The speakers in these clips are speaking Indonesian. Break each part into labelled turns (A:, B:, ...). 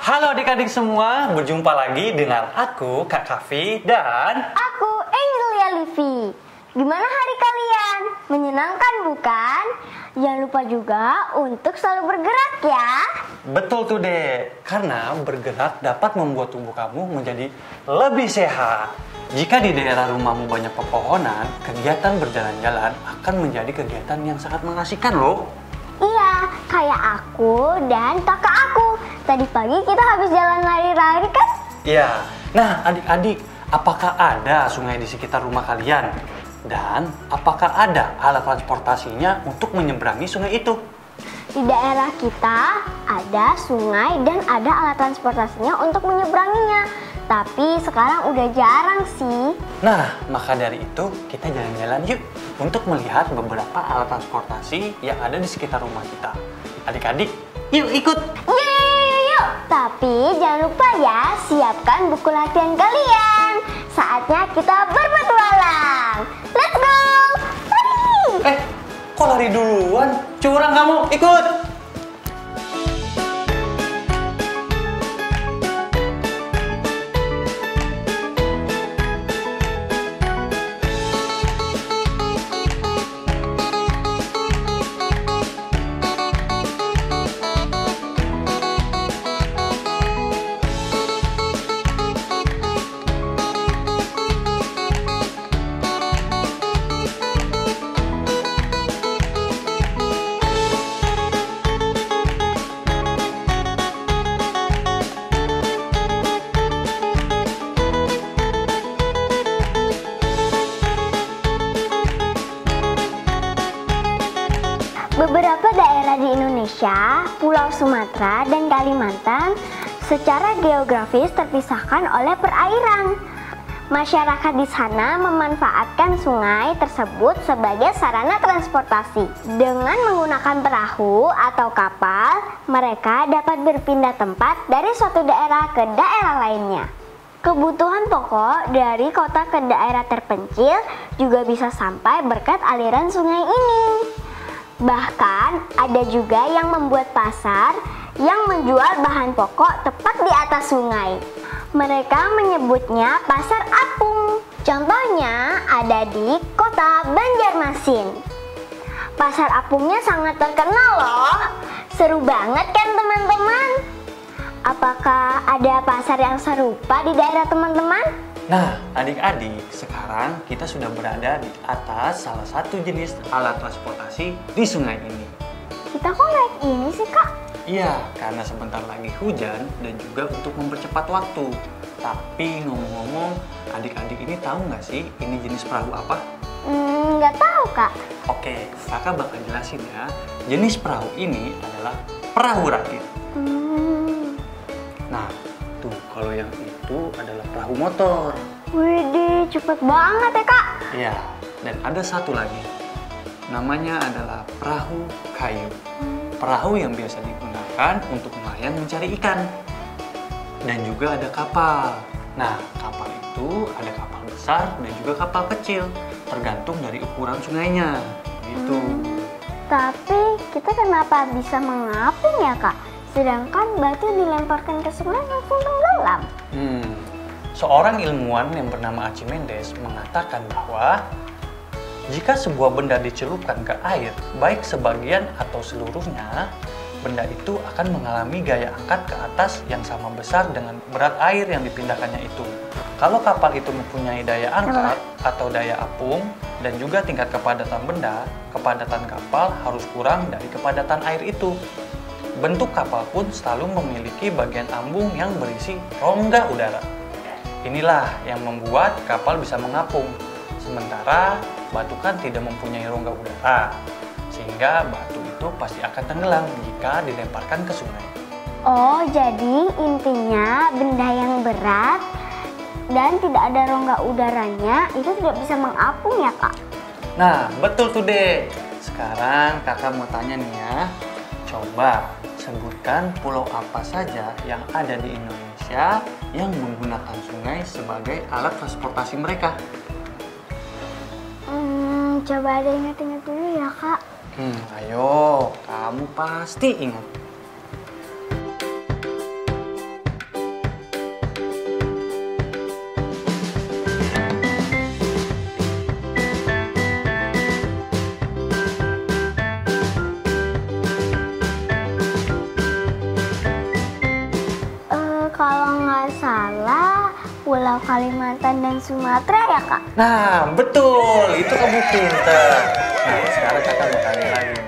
A: Halo adik-adik semua, berjumpa lagi dengan aku, Kak Kavi, dan
B: aku, Angelia Livi. Gimana hari kalian? Menyenangkan bukan? Jangan lupa juga untuk selalu bergerak ya.
A: betul tuh Dek, karena bergerak dapat membuat tubuh kamu menjadi lebih sehat. Jika di daerah rumahmu banyak pepohonan, kegiatan berjalan-jalan akan menjadi kegiatan yang sangat mengasihkan loh.
B: Iya, kayak aku dan kakak aku. Tadi pagi kita habis jalan lari-lari kan?
A: Iya, nah adik-adik, apakah ada sungai di sekitar rumah kalian? Dan apakah ada alat transportasinya untuk menyeberangi sungai itu?
B: Di daerah kita ada sungai dan ada alat transportasinya untuk menyeberanginya. Tapi sekarang udah jarang sih.
A: Nah, maka dari itu kita jalan-jalan yuk untuk melihat beberapa alat transportasi yang ada di sekitar rumah kita. Adik-adik, yuk ikut!
B: Yuk! Tapi jangan lupa ya, siapkan buku latihan kalian. Saatnya kita berpetualang. Let's go! Lari!
A: Kok lari duluan? Curang kamu, ikut!
B: Beberapa daerah di Indonesia, Pulau Sumatera dan Kalimantan secara geografis terpisahkan oleh perairan. Masyarakat di sana memanfaatkan sungai tersebut sebagai sarana transportasi. Dengan menggunakan perahu atau kapal, mereka dapat berpindah tempat dari suatu daerah ke daerah lainnya. Kebutuhan pokok dari kota ke daerah terpencil juga bisa sampai berkat aliran sungai ini. Bahkan ada juga yang membuat pasar yang menjual bahan pokok tepat di atas sungai. Mereka menyebutnya pasar apung. Contohnya ada di kota Banjarmasin. Pasar apungnya sangat terkenal loh. Seru banget kan teman-teman? Apakah ada pasar yang serupa di daerah teman-teman?
A: Nah, adik-adik, sekarang kita sudah berada di atas salah satu jenis alat transportasi di sungai ini.
B: Kita kok naik ini sih, Kak?
A: Iya, karena sebentar lagi hujan dan juga untuk mempercepat waktu. Tapi ngomong-ngomong, adik-adik ini tahu nggak sih ini jenis perahu apa?
B: Nggak tahu, Kak.
A: Oke, kakak bakal jelasin ya. Jenis perahu ini adalah perahu rakit. Nah, tuh kalau yang itu adalah perahu motor.
B: Widih, cepet banget ya, Kak.
A: Iya, dan ada satu lagi. Namanya adalah perahu kayu. Perahu yang biasa digunakan untuk nelayan mencari ikan. Dan juga ada kapal. Nah, kapal itu ada kapal besar dan juga kapal kecil. Tergantung dari ukuran sungainya. Gitu.
B: Tapi kita kenapa bisa mengapung ya, Kak? Sedangkan batu dilemparkan ke sungai langsung tenggelam.
A: Seorang ilmuwan yang bernama Archimedes mengatakan bahwa Jika sebuah benda dicelupkan ke air, baik sebagian atau seluruhnya, benda itu akan mengalami gaya angkat ke atas yang sama besar dengan berat air yang dipindahkannya itu. Kalau kapal itu mempunyai daya angkat atau daya apung dan juga tingkat kepadatan benda, kepadatan kapal harus kurang dari kepadatan air itu. Bentuk kapal pun selalu memiliki bagian ambung yang berisi rongga udara. Inilah yang membuat kapal bisa mengapung. Sementara batu kan tidak mempunyai rongga udara, sehingga batu itu pasti akan tenggelam jika dilemparkan ke sungai.
B: Oh, jadi intinya benda yang berat dan tidak ada rongga udaranya itu tidak bisa mengapung ya, Kak?
A: Nah, betul tuh, Dek. Sekarang kakak mau tanya nih ya. Coba sebutkan pulau apa saja yang ada di Indonesia yang menggunakan sungai sebagai alat transportasi mereka.
B: Coba ada ingat-ingat dulu ya, Kak.
A: Ayo, kamu pasti ingat.
B: Kalau nggak salah, Pulau Kalimantan dan Sumatera ya, Kak?
A: Nah, betul. Itu kamu pintar. Nah, sekarang kakak mau tanya lagi nih.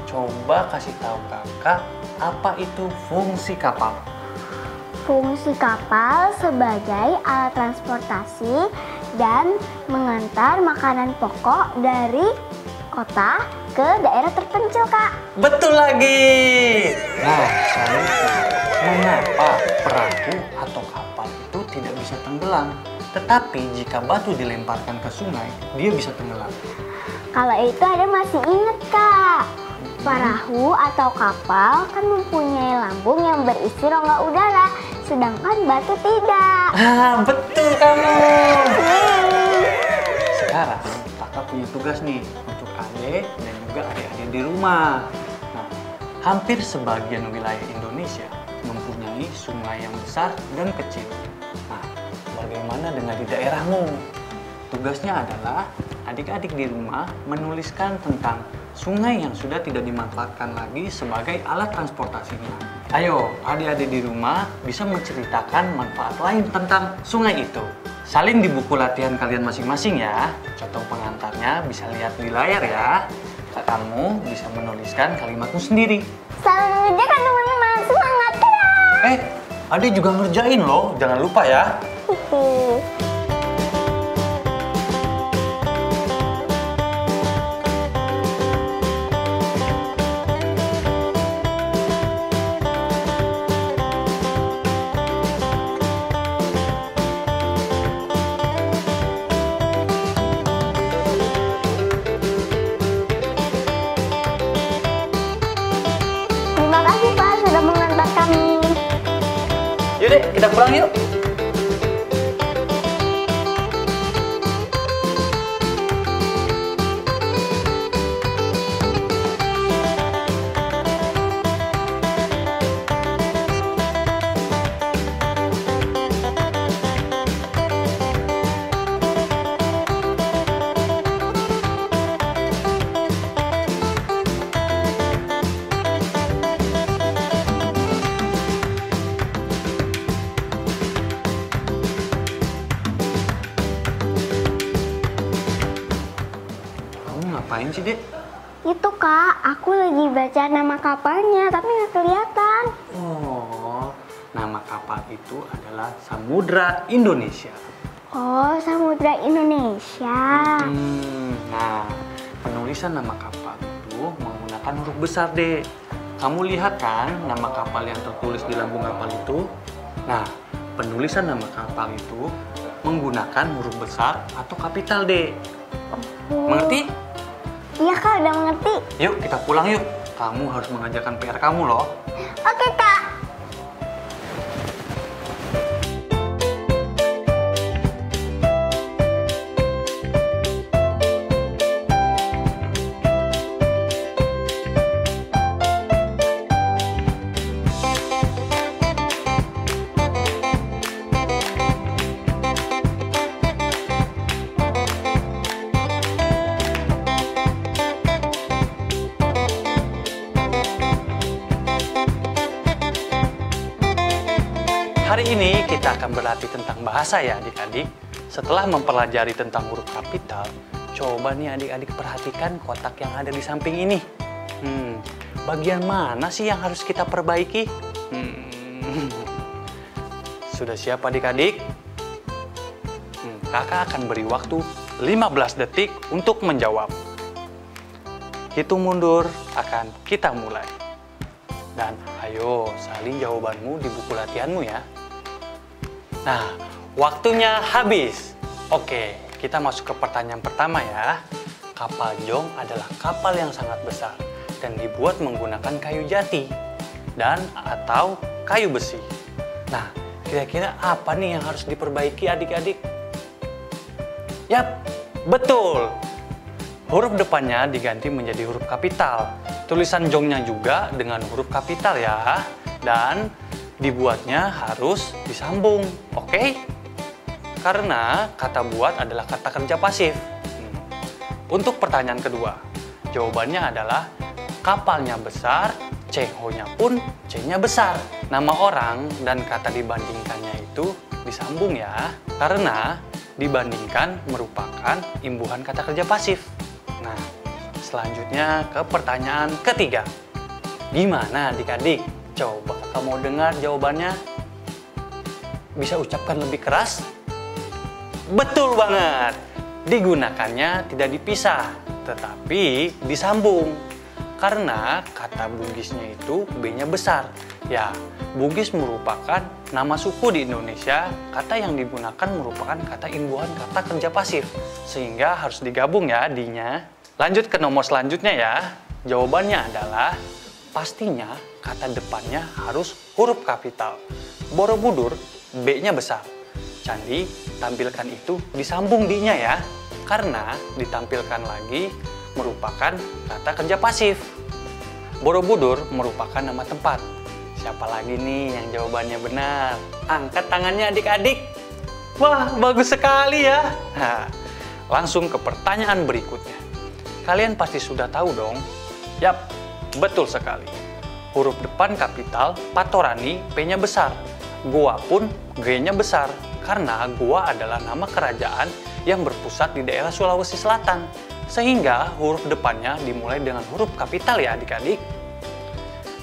A: Coba kasih tahu kakak, apa itu fungsi kapal?
B: Fungsi kapal sebagai alat transportasi dan mengantar makanan pokok dari kota ke daerah terpencil, Kak.
A: Betul lagi. Nah, selanjutnya, mengapa perahu atau kapal itu tidak bisa tenggelam? Tetapi jika batu dilemparkan ke sungai, dia bisa tenggelam.
B: Kalau itu ada masih inget, Kak. Perahu atau kapal kan mempunyai lambung yang berisi rongga udara, sedangkan batu tidak.
A: Betul kamu. Sekarang kakak punya tugas nih untuk adik dan juga adik-adik di rumah. Nah, hampir sebagian wilayah Indonesia mempunyai sungai yang besar dan kecil. Nah, bagaimana dengan di daerahmu? Tugasnya adalah adik-adik di rumah menuliskan tentang sungai yang sudah tidak dimanfaatkan lagi sebagai alat transportasinya. Ayo, adik-adik di rumah bisa menceritakan manfaat lain tentang sungai itu. Salin di buku latihan kalian masing-masing ya. Contoh pengantarnya bisa lihat di layar ya. Kamu bisa menuliskan kalimatmu sendiri.
B: Selamat mengerjakan teman-teman, semangat ya!
A: Adik juga ngerjain loh, jangan lupa ya.
B: Terima kasih, Pak, sudah mengantar kami.
A: Yuk deh, kita pulang yuk. Ngapain sih, Dek?
B: Itu, Kak, aku lagi baca nama kapalnya, tapi nggak kelihatan.
A: Oh, nama kapal itu adalah Samudra Indonesia.
B: Oh, Samudra Indonesia.
A: Nah, penulisan nama kapal itu menggunakan huruf besar, Dek. Kamu lihat kan nama kapal yang tertulis di lambung kapal itu? Nah, penulisan nama kapal itu menggunakan huruf besar atau kapital, Dek. Mengerti?
B: Iya, Kak, udah mengerti.
A: Yuk, kita pulang yuk. Kamu harus mengerjakan PR kamu loh.
B: Oke, Kak.
A: Kali ini kita akan berlatih tentang bahasa ya adik-adik. Setelah mempelajari tentang huruf kapital, coba nih adik-adik perhatikan kotak yang ada di samping ini. Bagian mana sih yang harus kita perbaiki? Sudah siap adik-adik? Kakak akan beri waktu 15 detik untuk menjawab. Hitung mundur akan kita mulai. Dan ayo salin jawabanmu di buku latihanmu ya. Nah, waktunya habis. Oke, kita masuk ke pertanyaan pertama ya. Kapal jong adalah kapal yang sangat besar dan dibuat menggunakan kayu jati dan atau kayu besi. Nah, kira-kira apa nih yang harus diperbaiki adik-adik? Yap, betul. Huruf depannya diganti menjadi huruf kapital. Tulisan jongnya juga dengan huruf kapital ya. Dan dibuatnya harus disambung, oke? Karena kata buat adalah kata kerja pasif. Untuk pertanyaan kedua, jawabannya adalah kapalnya besar, CH-nya pun C-nya besar. Nama orang dan kata dibandingkannya itu disambung ya. Karena dibandingkan merupakan imbuhan kata kerja pasif. Nah, selanjutnya ke pertanyaan ketiga. Gimana adik-adik? Coba kakak mau dengar jawabannya. Bisa ucapkan lebih keras? Betul banget. Digunakannya tidak dipisah, tetapi disambung. Karena kata Bugisnya itu B-nya besar. Ya, Bugis merupakan nama suku di Indonesia. Kata yang digunakan merupakan kata imbuhan kata kerja pasif. Sehingga harus digabung ya D-nya. Lanjut ke nomor selanjutnya ya. Jawabannya adalah pastinya kata depannya harus huruf kapital. Borobudur B-nya besar. Candi tampilkan itu disambung D-nya ya. Karena ditampilkan lagi merupakan kata kerja pasif. Borobudur merupakan nama tempat. Siapa lagi nih yang jawabannya benar? Angkat tangannya adik-adik. Wah, bagus sekali ya. Nah, langsung ke pertanyaan berikutnya. Kalian pasti sudah tahu dong. Yap, betul sekali. Huruf depan kapital, Patorani, P-nya besar. Goa pun G-nya besar. Karena Goa adalah nama kerajaan yang berpusat di daerah Sulawesi Selatan. Sehingga huruf depannya dimulai dengan huruf kapital ya adik-adik.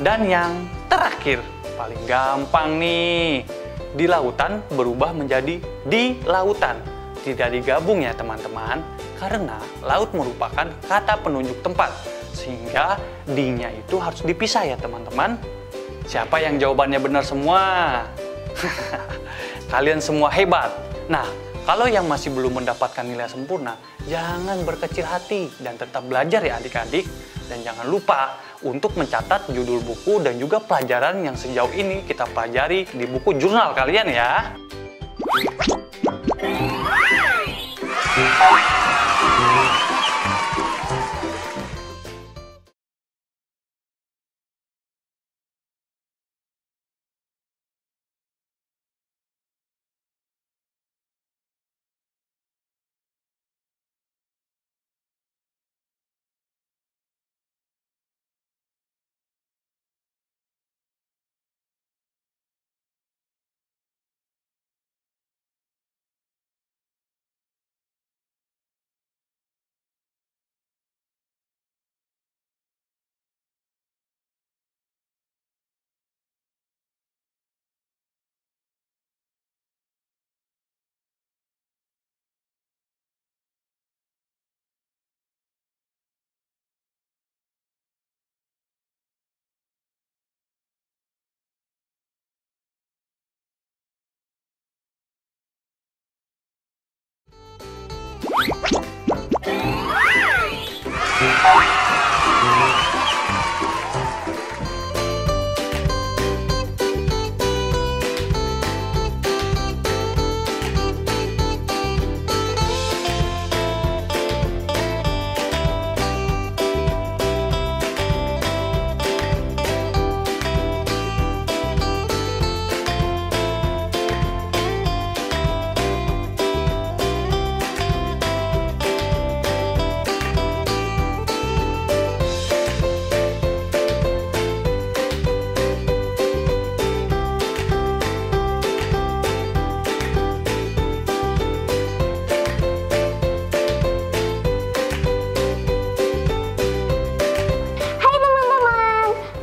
A: Dan yang terakhir, paling gampang nih. Di lautan berubah menjadi di lautan. Tidak digabung ya teman-teman. Karena laut merupakan kata penunjuk tempat. Sehingga di-nya itu harus dipisah ya teman-teman. Siapa yang jawabannya benar semua? Kalian semua hebat. Nah, kalau yang masih belum mendapatkan nilai sempurna, jangan berkecil hati dan tetap belajar ya adik-adik. Dan jangan lupa untuk mencatat judul buku dan juga pelajaran yang sejauh ini kita pelajari di buku jurnal kalian ya.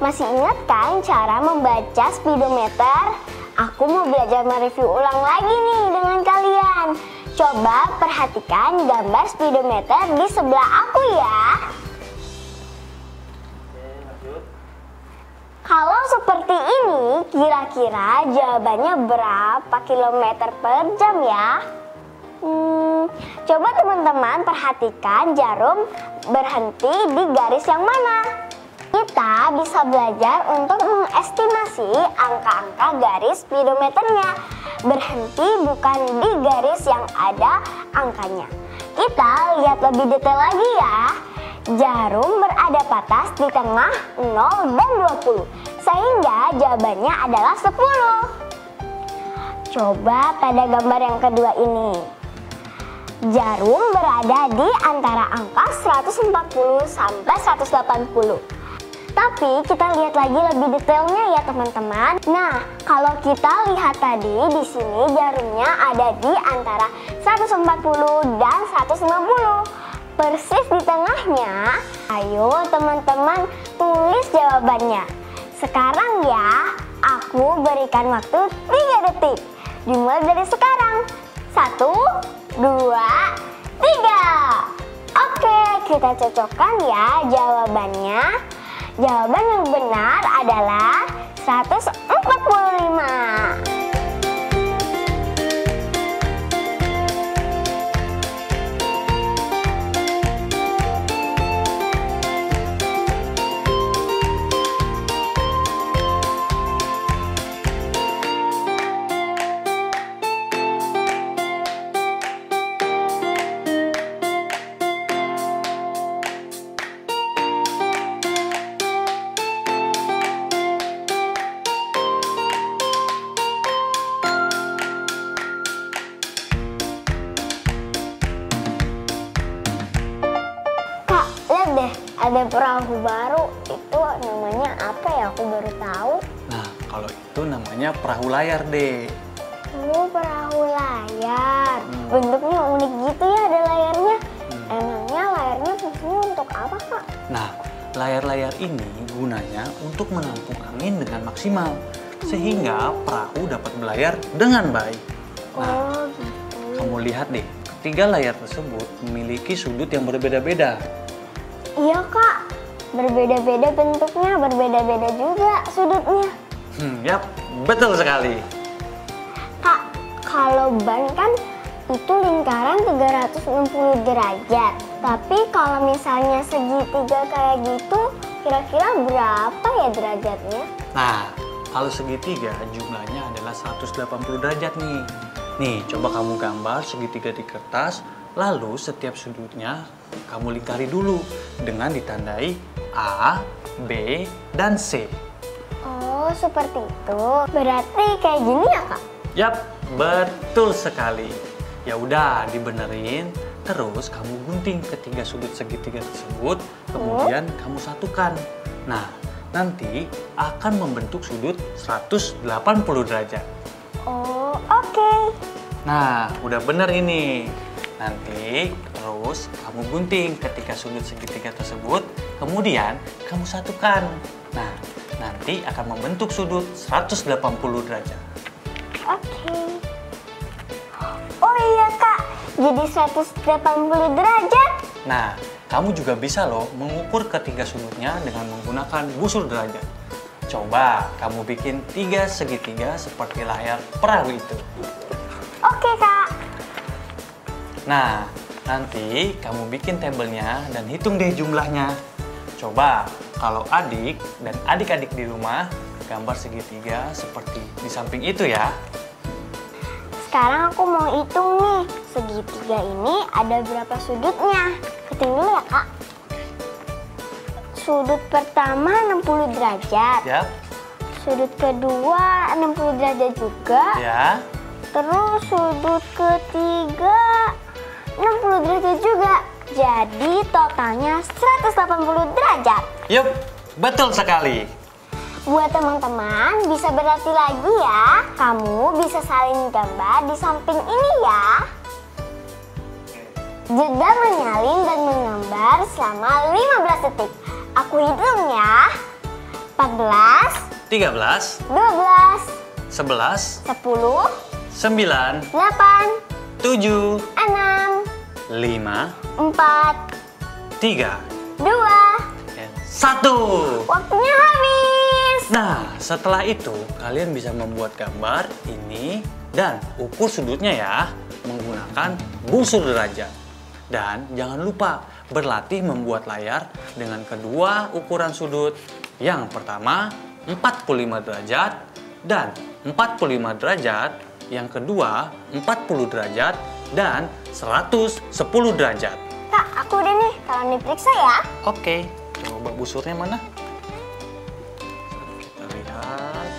B: Masih ingat kan cara membaca speedometer? Aku mau belajar mereview ulang lagi nih dengan kalian. Coba perhatikan gambar speedometer di sebelah aku ya. Kalau seperti ini, kira-kira jawabannya berapa kilometer per jam ya? Coba teman-teman perhatikan jarum berhenti di garis yang mana. Kita bisa belajar untuk mengestimasi angka-angka garis speedometernya. Berhenti bukan di garis yang ada angkanya. Kita lihat lebih detail lagi ya. Jarum berada patas di tengah 0 dan 20, sehingga jawabannya adalah 10. Coba pada gambar yang kedua ini. Jarum berada di antara angka 140 sampai 180. Tapi kita lihat lagi lebih detailnya ya teman-teman. Nah, kalau kita lihat tadi di sini jarumnya ada di antara 140 dan 150. Persis di tengahnya. Ayo teman-teman tulis jawabannya. Sekarang ya, aku berikan waktu 3 detik. Dimulai dari sekarang. 1, 2, 3. Oke, kita cocokkan ya jawabannya. Jawaban yang benar adalah 145. Deh, ada perahu baru. Itu namanya apa ya? Aku baru tahu.
A: Nah, kalau itu namanya perahu layar deh.
B: Oh, perahu layar. Bentuknya unik gitu ya, ada layarnya. Emangnya layarnya fungsinya untuk apa, Kak?
A: Nah, layar-layar ini gunanya untuk menampung angin dengan maksimal, sehingga perahu dapat berlayar dengan baik. Nah,
B: gitu.
A: kamu lihat deh, ketiga layar tersebut memiliki sudut yang berbeda-beda.
B: Iya Kak, berbeda-beda bentuknya, berbeda-beda juga sudutnya.
A: Yap, betul sekali.
B: Kak, kalau ban kan itu lingkaran 360 derajat. Tapi kalau misalnya segitiga kayak gitu, kira-kira berapa ya derajatnya?
A: Nah, kalau segitiga jumlahnya adalah 180 derajat nih. Nih, coba kamu gambar segitiga di kertas. Lalu setiap sudutnya kamu lingkari dulu dengan ditandai A, B, dan C.
B: Oh, seperti itu. Berarti kayak gini ya, Kak?
A: Yap, betul sekali. Ya udah, dibenerin. Terus kamu gunting ketiga sudut segitiga tersebut, kemudian kamu satukan. Nah, nanti akan membentuk sudut 180 derajat.
B: Oh, oke.
A: Nah, udah bener ini. Nanti terus kamu gunting ketika sudut segitiga tersebut, kemudian kamu satukan. Nah, nanti akan membentuk sudut 180 derajat.
B: Oke. Oh iya Kak, jadi 180 derajat.
A: Nah, kamu juga bisa loh mengukur ketiga sudutnya dengan menggunakan busur derajat. Coba kamu bikin 3 segitiga seperti layar perahu itu.
B: Oke Kak.
A: Nah, nanti kamu bikin tabelnya dan hitung deh jumlahnya. Coba kalau adik dan adik-adik di rumah gambar segitiga seperti di samping itu ya.
B: Sekarang aku mau hitung nih, segitiga ini ada berapa sudutnya. Hitung dulu ya Kak. Sudut pertama 60 derajat.
A: Ya.
B: Sudut kedua 60 derajat juga.
A: Ya.
B: Terus sudut ketiga 60 derajat juga. Jadi totalnya 180 derajat.
A: Yup, betul sekali.
B: Buat teman-teman bisa berlatih lagi ya. Kamu bisa salin gambar di samping ini ya. Jeda menyalin dan menggambar selama 15 detik. Aku hitung ya. 14,
A: 13,
B: 12,
A: 11,
B: 10,
A: 9,
B: 8,
A: 7,
B: 6,
A: 5,
B: 4,
A: 3,
B: 2,
A: dan 1.
B: waktunya habis.
A: Nah, setelah itu kalian bisa membuat gambar ini dan ukur sudutnya ya menggunakan busur derajat. Dan jangan lupa berlatih membuat layar dengan kedua ukuran sudut. Yang pertama 45 derajat dan 45 derajat. Yang kedua 40 derajat dan 110 derajat.
B: Kak, aku udah nih, tolong diperiksa ya.
A: Oke, coba busurnya mana? Kita lihat.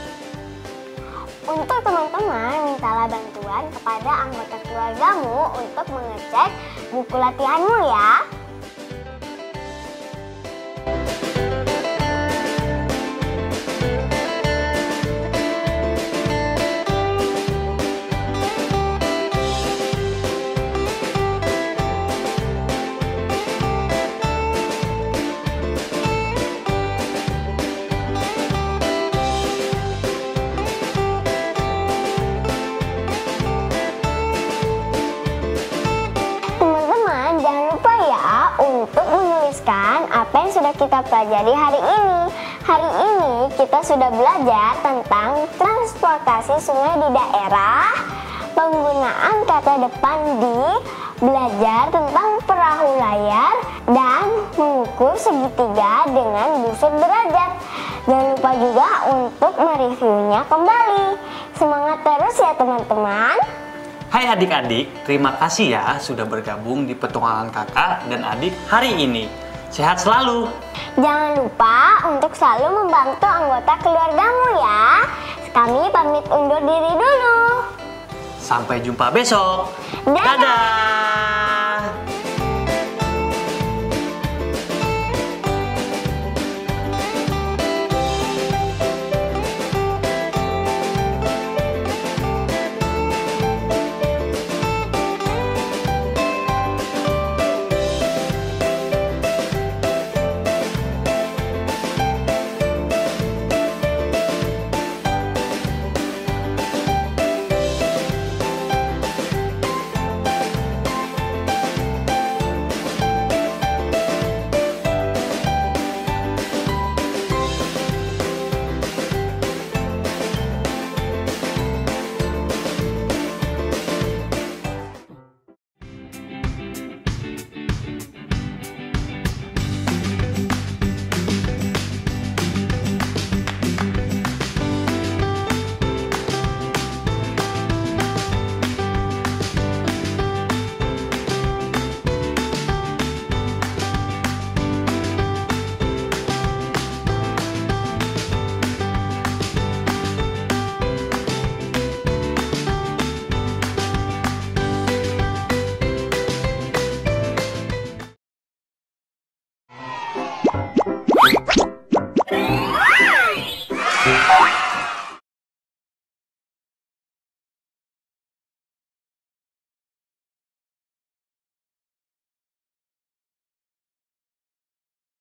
B: Untuk teman-teman, mintalah bantuan kepada anggota keluargamu untuk mengecek buku latihanmu ya. Untuk menuliskan apa yang sudah kita pelajari hari ini. Hari ini kita sudah belajar tentang transportasi sungai di daerah, penggunaan kata depan di, belajar tentang perahu layar, dan mengukur segitiga dengan busur derajat. Jangan lupa juga untuk mereviewnya kembali. Semangat terus ya teman-teman.
A: Hai adik-adik, terima kasih ya sudah bergabung di petualangan kakak dan adik hari ini. Sehat selalu.
B: Jangan lupa untuk selalu membantu anggota keluargamu ya. Kami pamit undur diri dulu.
A: Sampai jumpa besok.
B: Dadah.
A: Dadah.